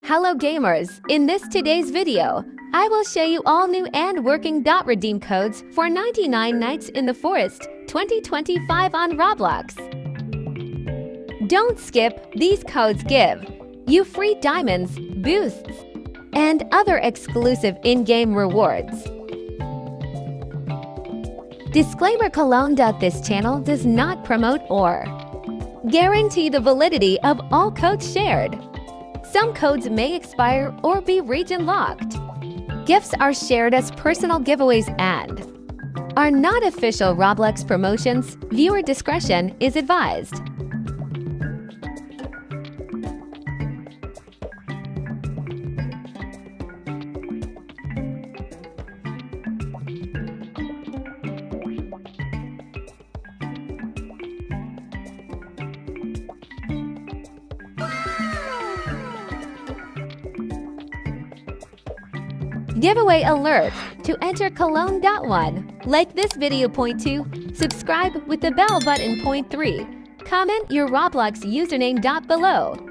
Hello gamers! In today's video, I will show you all new and working redeem codes for 99 Nights in the Forest 2025 on Roblox. Don't skip, these codes give you free diamonds, boosts, and other exclusive in-game rewards. Disclaimer: this channel does not promote or guarantee the validity of all codes shared. Some codes may expire or be region locked. Gifts are shared as personal giveaways and are not official Roblox promotions. Viewer discretion is advised. Giveaway alert! To enter Cologne. 1. Like this video. 2. Subscribe with the bell button. 3. Comment your Roblox username. Below.